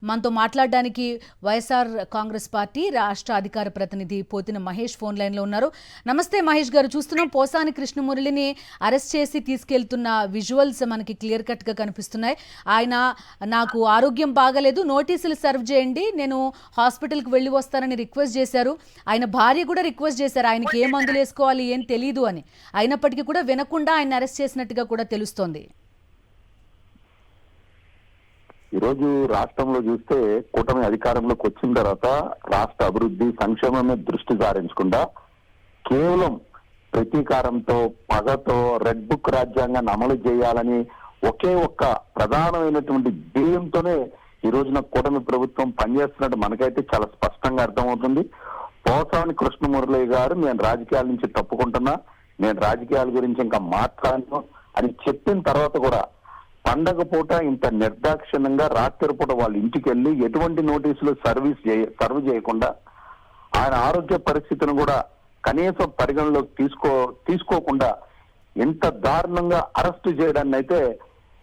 మనతో మాట్లాడడానికి వైఎస్ఆర్ కాంగ్రెస్ పార్టీ రాష్ట్ర అధికార ప్రతినిధి పోతిన మహేష్ ఫోన్ లైన్లో ఉన్నారు. నమస్తే మహేష్ గారు. చూస్తున్నాం పోసాని కృష్ణమురళిని అరెస్ట్ చేసి తీసుకెళ్తున్న విజువల్స్ మనకి క్లియర్ కట్గా కనిపిస్తున్నాయి. ఆయన నాకు ఆరోగ్యం బాగలేదు, నోటీసులు సర్వ్ చేయండి, నేను హాస్పిటల్కి వెళ్ళి వస్తానని రిక్వెస్ట్ చేశారు. ఆయన భార్య కూడా రిక్వెస్ట్ చేశారు ఆయనకి ఏ మందులు వేసుకోవాలి ఏం తెలియదు అని. అయినప్పటికీ కూడా వినకుండా ఆయన అరెస్ట్ చేసినట్టుగా కూడా తెలుస్తోంది. ఈరోజు రాష్ట్రంలో చూస్తే కూటమి అధికారంలోకి వచ్చిన తర్వాత రాష్ట్ర అభివృద్ధి సంక్షేమం మీద దృష్టి సారించకుండా కేవలం ప్రతీకారంతో పగతో రెడ్ బుక్ రాజ్యాంగాన్ని అమలు చేయాలని ఒకే ఒక్క ప్రధానమైనటువంటి ధ్యేయంతోనే ఈ రోజున కూటమి ప్రభుత్వం పనిచేస్తున్నట్టు మనకైతే చాలా స్పష్టంగా అర్థమవుతుంది. పోసాని కృష్ణమురళి గారు నేను రాజకీయాల నుంచి తప్పుకుంటున్నా, నేను రాజకీయాల గురించి ఇంకా మాట్లాడను అని చెప్పిన తర్వాత కూడా పండగ పూట ఇంత నిర్దాక్షిణ్యంగా రాత్రి పూట వాళ్ళ ఇంటికి వెళ్ళి ఎటువంటి నోటీసులు సర్వ్ చేయకుండా ఆయన ఆరోగ్య పరిస్థితిని కూడా కనీసం పరిగణలోకి తీసుకోకుండా ఎంత దారుణంగా అరెస్టు చేయడాన్ని అయితే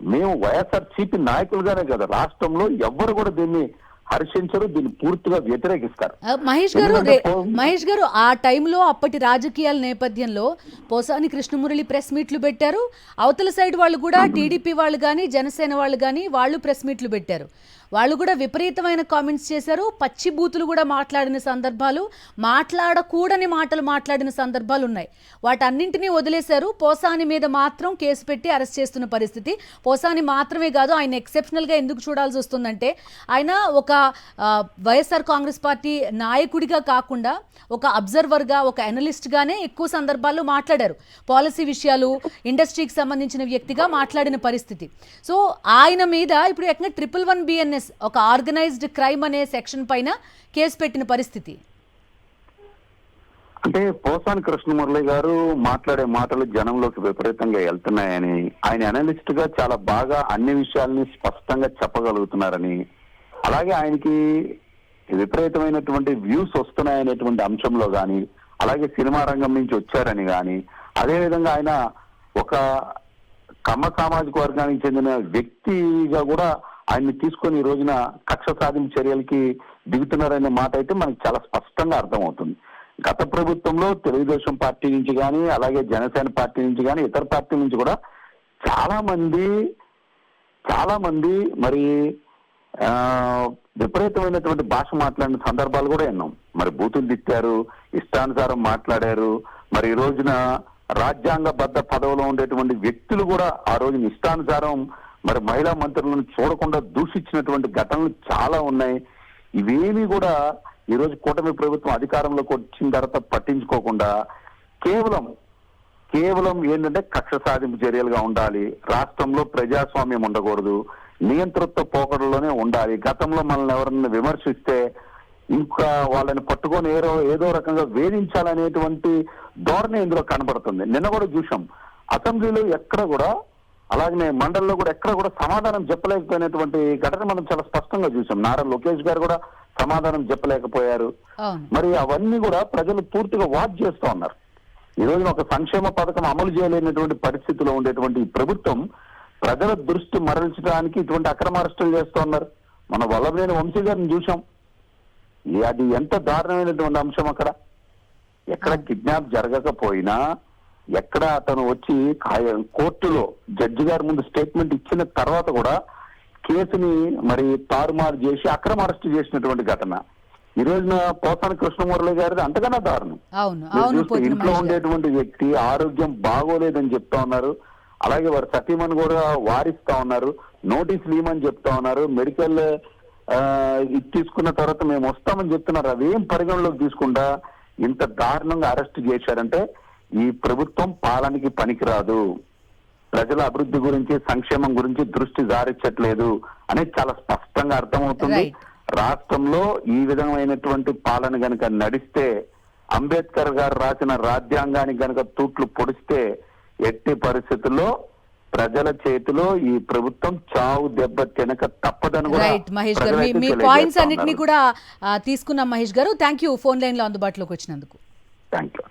మేము వైఎస్ఆర్సీపీ నాయకులుగానే కదా రాష్ట్రంలో ఎవ్వరు కూడా దీన్ని హర్షించరు, దీన్ని పూర్తిగా వ్యతిరేకిస్తారు. మహేష్ గారు ఆ టైంలో అప్పటి రాజకీయాల నేపథ్యంలో పోసాని కృష్ణమురళి ప్రెస్ మీట్లు పెట్టారు. అవతల సైడ్ వాళ్ళు కూడా టీడీపీ వాళ్ళు కానీ జనసేన వాళ్ళు కానీ వాళ్ళు ప్రెస్ మీట్లు పెట్టారు. వాళ్ళు కూడా విపరీతమైన కామెంట్స్ చేశారు. పచ్చి బూతులు కూడా మాట్లాడిన సందర్భాలు, మాట్లాడకూడని మాటలు మాట్లాడిన సందర్భాలు ఉన్నాయి. వాటన్నింటినీ వదిలేశారు. పోసాని మీద మాత్రం కేసు పెట్టి అరెస్ట్ చేస్తున్న పరిస్థితి. పోసాని మాత్రమే కాదు, ఆయన ఎక్సెప్షనల్గా ఎందుకు చూడాల్సి వస్తుందంటే ఆయన ఒక వైఎస్ఆర్ కాంగ్రెస్ పార్టీ నాయకుడిగా కాకుండా ఒక అబ్జర్వర్గా, ఒక అనలిస్ట్గానే ఎక్కువ సందర్భాల్లో మాట్లాడారు. పాలసీ విషయాలు, ఇండస్ట్రీకి సంబంధించిన వ్యక్తిగా మాట్లాడిన పరిస్థితి. సో ఆయన మీద ఇప్పుడు ఏకంగా 111 BNS ఒక ఆర్గనైజ్డ్ క్రైమ్ అనే సెక్షన్ పైన కేసు పెట్టిన పరిస్థితి. అంటే పోసాని కృష్ణమురళి గారు మాట్లాడే మాటలు జనంలోకి విపరీతంగా వెళ్తున్నాయని, ఆయన అనలిస్ట్ గా చాలా బాగా అన్ని విషయాల్ని స్పష్టంగా చెప్పగలుగుతున్నారని, అలాగే ఆయనకి విపరీతమైనటువంటి వ్యూస్ వస్తున్నాయనేటువంటి అంశంలో కానీ, అలాగే సినిమా రంగం నుంచి వచ్చారని కానీ, అదేవిధంగా ఆయన ఒక కమ్మ సామాజిక వర్గానికి చెందిన వ్యక్తిగా కూడా ఆయన్ని తీసుకొని ఈ రోజున కక్ష సాధింపు చర్యలకి దిగుతున్నారనే మాట అయితే మనకి చాలా స్పష్టంగా అర్థమవుతుంది. గత ప్రభుత్వంలో తెలుగుదేశం పార్టీ నుంచి కానీ, అలాగే జనసేన పార్టీ నుంచి కానీ, ఇతర పార్టీ నుంచి కూడా చాలా మంది మరి విపరీతమైనటువంటి భాష మాట్లాడిన సందర్భాలు కూడా విన్నాం. మరి బూతులు తిట్టారు, ఇష్టానుసారం మాట్లాడారు. మరి ఈ రోజున రాజ్యాంగబద్ధ పదవిలో ఉండేటువంటి వ్యక్తులు కూడా ఆ రోజున ఇష్టానుసారం మరి మహిళా మంత్రులను చూడకుండా దూషించినటువంటి ఘటనలు చాలా ఉన్నాయి. ఇవేమీ కూడా ఈ రోజు కూటమి ప్రభుత్వం అధికారంలోకి వచ్చిన తర్వాత పట్టించుకోకుండా కేవలం ఏంటంటే కక్ష సాధింపు చర్యలుగా ఉండాలి, రాష్ట్రంలో ప్రజాస్వామ్యం ఉండకూడదు, నియంతృత్వ పోకడలోనే ఉండాలి. గతంలో మనల్ని ఎవరన్నా విమర్శిస్తే ఇంకా వాళ్ళని పట్టుకొని ఏదో రకంగా వేధించాలనేటువంటి ధోరణి ఇందులో కనబడుతుంది. నిన్న కూడా చూసాం అసెంబ్లీలో ఎక్కడ కూడా, అలాగే మండలిలో కూడా ఎక్కడ కూడా సమాధానం చెప్పలేకపోయినటువంటి ఘటన మనం చాలా స్పష్టంగా చూసాం. నారా లోకేష్ గారు కూడా సమాధానం చెప్పలేకపోయారు. మరి అవన్నీ కూడా ప్రజలు పూర్తిగా వాచ్ చేస్తూ ఉన్నారు. ఈ రోజున ఒక సంక్షేమ పథకం అమలు చేయలేనటువంటి పరిస్థితిలో ఉండేటువంటి ఈ ప్రభుత్వం ప్రజల దృష్టి మరల్చడానికి ఇటువంటి అక్రమ అరెస్టులు చేస్తూ ఉన్నారు. మన వల్లభనేని వంశీ గారిని చూసాం. అది ఎంత దారుణమైనటువంటి అంశం. అక్కడ ఎక్కడ కిడ్నాప్ జరగకపోయినా, ఎక్కడ అతను వచ్చి కోర్టులో జడ్జి గారి ముందు స్టేట్మెంట్ ఇచ్చిన తర్వాత కూడా కేసుని మరి తారుమారు చేసి అక్రమ అరెస్టు చేసినటువంటి ఘటన ఈ రోజున పోసాని కృష్ణమురళి గారిది అంతకన్నా దారుణం. ఇంట్లో ఉండేటువంటి వ్యక్తి ఆరోగ్యం బాగోలేదని చెప్తా ఉన్నారు. అలాగే వారి సతీమణి కూడా వారిస్తా ఉన్నారు, నోటీసులు ఇవ్వమని చెప్తా ఉన్నారు, మెడికల్ ఇది తీసుకున్న తర్వాత మేము వస్తామని చెప్తున్నారు. అవేం పరిగణలోకి తీసుకుండా ఇంత దారుణంగా అరెస్ట్ చేశారంటే ఈ ప్రభుత్వం పాలనకి పనికిరాదు, ప్రజల అభివృద్ధి గురించి సంక్షేమం గురించి దృష్టి సారించట్లేదు అనేది చాలా స్పష్టంగా అర్థమవుతుంది. రాష్ట్రంలో ఈ విధమైనటువంటి పాలన గనక నడిస్తే, అంబేద్కర్ గారు రాసిన రాజ్యాంగానికి గనక తూట్లు పొడిస్తే ఎట్టి పరిస్థితుల్లో ప్రజల చేతిలో ఈ ప్రభుత్వం చావు దెబ్బ తినక తప్పదని కూడా మహేష్ గారు మీ పాయింట్స్ అన్నిటినీ కూడా తీసుకున్నాం. మహేష్ గారు, థ్యాంక్ యూ ఫోన్ లైన్ లో అందుబాటులోకి వచ్చినందుకు. Thank you.